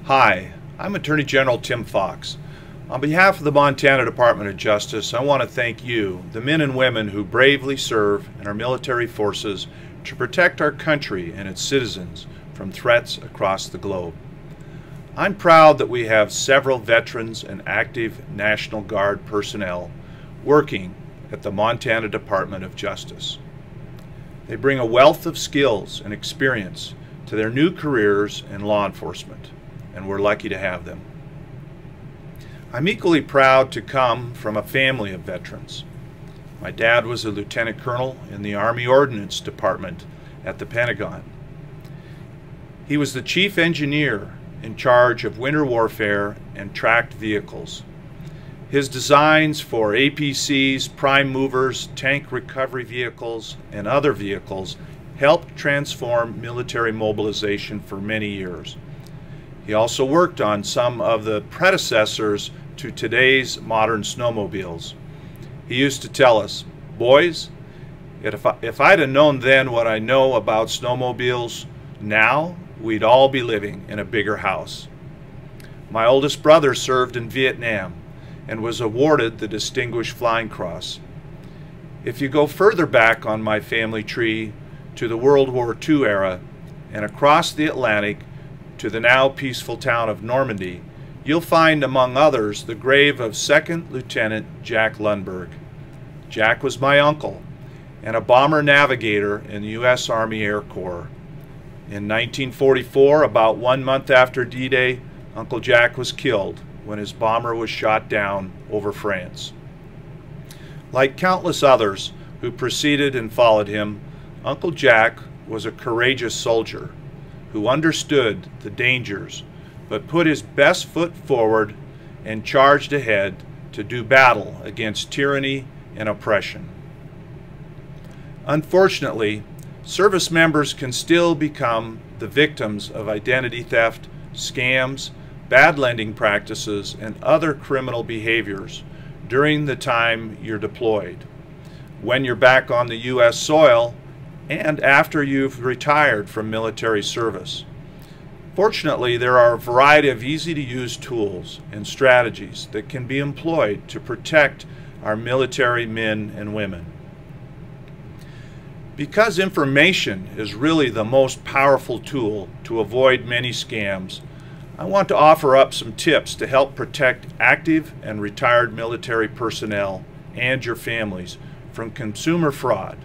Hi, I'm Attorney General Tim Fox. On behalf of the Montana Department of Justice, I want to thank you, the men and women who bravely serve in our military forces to protect our country and its citizens from threats across the globe. I'm proud that we have several veterans and active National Guard personnel working at the Montana Department of Justice. They bring a wealth of skills and experience to their new careers in law enforcement, and we're lucky to have them. I'm equally proud to come from a family of veterans. My dad was a lieutenant colonel in the Army Ordnance Department at the Pentagon. He was the chief engineer in charge of winter warfare and tracked vehicles. His designs for APCs, prime movers, tank recovery vehicles, and other vehicles helped transform military mobilization for many years. He also worked on some of the predecessors to today's modern snowmobiles. He used to tell us, "Boys, if I'd have known then what I know about snowmobiles now, we'd all be living in a bigger house." My oldest brother served in Vietnam and was awarded the Distinguished Flying Cross. If you go further back on my family tree to the World War II era and across the Atlantic to the now peaceful town of Normandy, you'll find, among others, the grave of 2nd Lieutenant Jack Lundberg. Jack was my uncle and a bomber navigator in the U.S. Army Air Corps. In 1944, about 1 month after D-Day, Uncle Jack was killed when his bomber was shot down over France. Like countless others who preceded and followed him, Uncle Jack was a courageous soldier who understood the dangers but put his best foot forward and charged ahead to do battle against tyranny and oppression. Unfortunately, service members can still become the victims of identity theft, scams, bad lending practices, and other criminal behaviors during the time you're deployed, when you're back on the U.S. soil, and after you've retired from military service. Fortunately, there are a variety of easy-to-use tools and strategies that can be employed to protect our military men and women. Because information is really the most powerful tool to avoid many scams, I want to offer up some tips to help protect active and retired military personnel and your families from consumer fraud.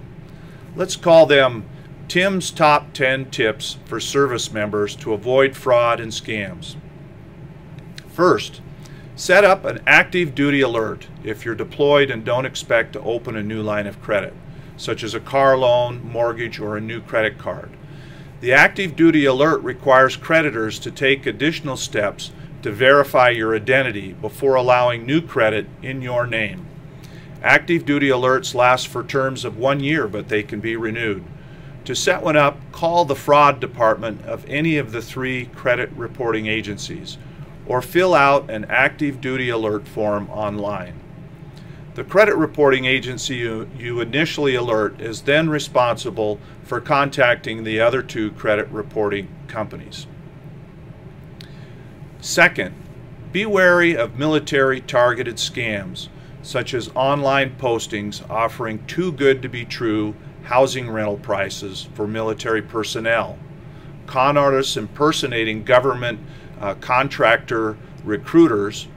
Let's call them Tim's Top 10 Tips for Service Members to Avoid Fraud and Scams. First, set up an active duty alert if you're deployed and don't expect to open a new line of credit, such as a car loan, mortgage, or a new credit card. The active duty alert requires creditors to take additional steps to verify your identity before allowing new credit in your name. Active duty alerts last for terms of 1 year, but they can be renewed. To set one up, call the fraud department of any of the 3 credit reporting agencies, or fill out an active duty alert form online. The credit reporting agency you initially alert is then responsible for contacting the other 2 credit reporting companies. Second, be wary of military targeted scams, such as online postings offering too good to be true housing rental prices for military personnel, con artists impersonating government contractor recruiters,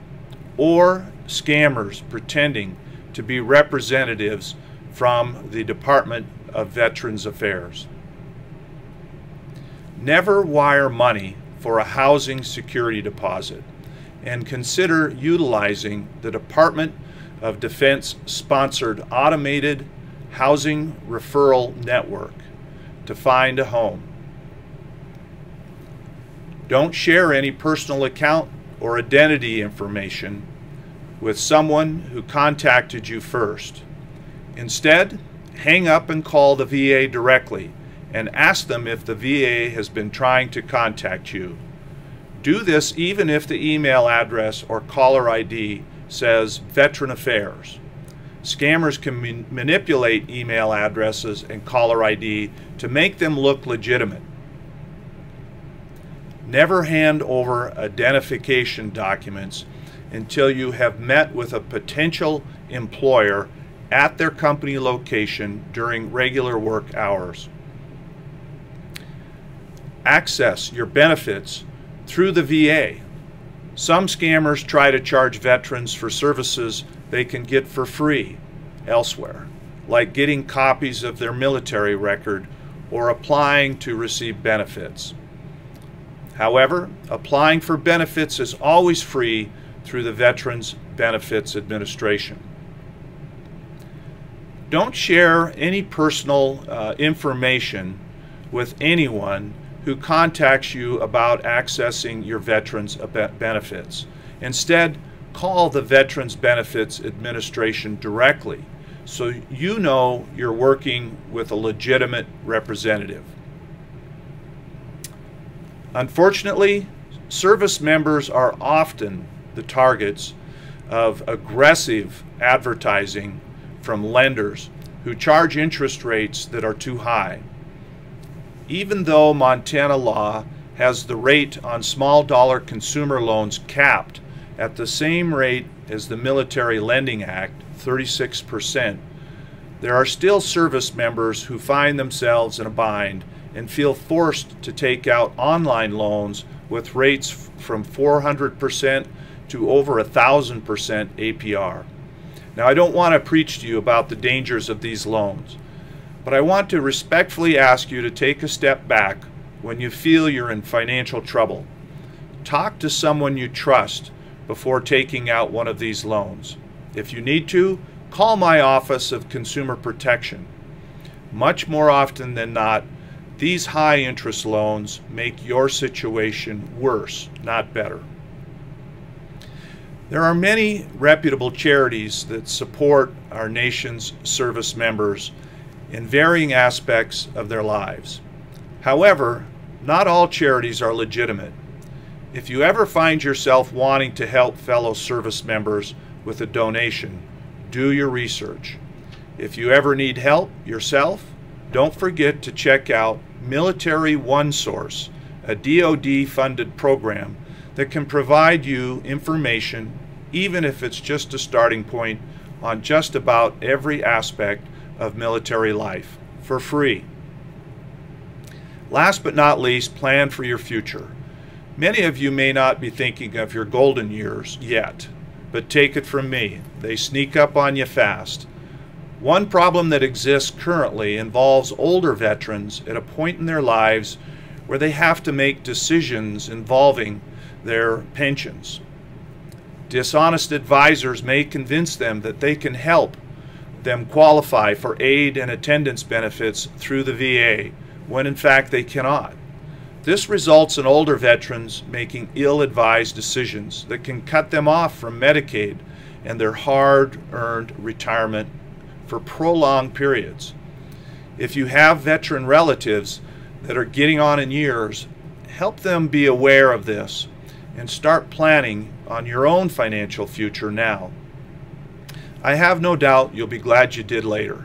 or scammers pretending to be representatives from the Department of Veterans Affairs. Never wire money for a housing security deposit, and consider utilizing the Department of Defense sponsored automated housing referral network to find a home. Don't share any personal account or identity information with someone who contacted you first. Instead, hang up and call the VA directly and ask them if the VA has been trying to contact you. Do this even if the email address or caller ID says Veteran Affairs. Scammers can manipulate email addresses and caller ID to make them look legitimate. Never hand over identification documents until you have met with a potential employer at their company location during regular work hours. Access your benefits through the VA. Some scammers try to charge veterans for services they can get for free elsewhere, like getting copies of their military record or applying to receive benefits. However, applying for benefits is always free through the Veterans Benefits Administration. Don't share any personal information with anyone who contacts you about accessing your veterans benefits. Instead, call the Veterans Benefits Administration directly so you know you're working with a legitimate representative. Unfortunately, service members are often the targets of aggressive advertising from lenders who charge interest rates that are too high. Even though Montana law has the rate on small dollar consumer loans capped at the same rate as the Military Lending Act, 36%, there are still service members who find themselves in a bind and feel forced to take out online loans with rates from 400% to over 1,000% APR. Now, I don't want to preach to you about the dangers of these loans, but I want to respectfully ask you to take a step back when you feel you're in financial trouble. Talk to someone you trust before taking out one of these loans. If you need to, call my Office of Consumer Protection. Much more often than not, these high interest loans make your situation worse, not better. There are many reputable charities that support our nation's service members in varying aspects of their lives. However, not all charities are legitimate. If you ever find yourself wanting to help fellow service members with a donation, do your research. If you ever need help yourself, don't forget to check out Military OneSource, a DoD-funded program that can provide you information, even if it's just a starting point, on just about every aspect of military life, for free. Last but not least, plan for your future. Many of you may not be thinking of your golden years yet, but take it from me, they sneak up on you fast. One problem that exists currently involves older veterans at a point in their lives where they have to make decisions involving their pensions. Dishonest advisors may convince them that they can help them qualify for aid and attendance benefits through the VA, when in fact they cannot. This results in older veterans making ill-advised decisions that can cut them off from Medicaid and their hard-earned retirement for prolonged periods. If you have veteran relatives that are getting on in years, help them be aware of this and start planning on your own financial future now. I have no doubt you'll be glad you did later.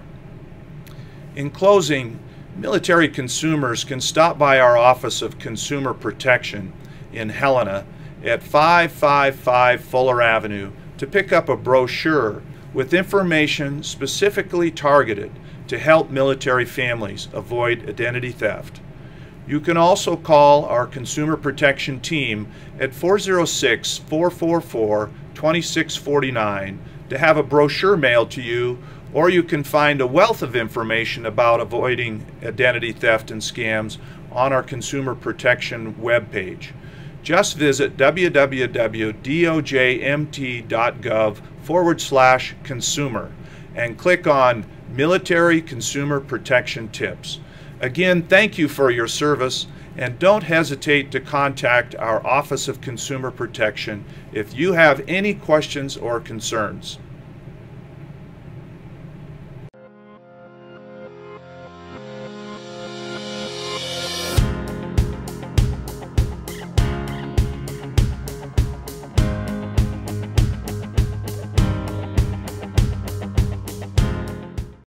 In closing, military consumers can stop by our Office of Consumer Protection in Helena at 555 Fuller Avenue to pick up a brochure with information specifically targeted to help military families avoid identity theft. You can also call our Consumer Protection team at 406-444-2649 to have a brochure mailed to you, or you can find a wealth of information about avoiding identity theft and scams on our Consumer Protection webpage. Just visit www.dojmt.gov/consumer and click on Military Consumer Protection Tips. Again, thank you for your service, and don't hesitate to contact our Office of Consumer Protection if you have any questions or concerns.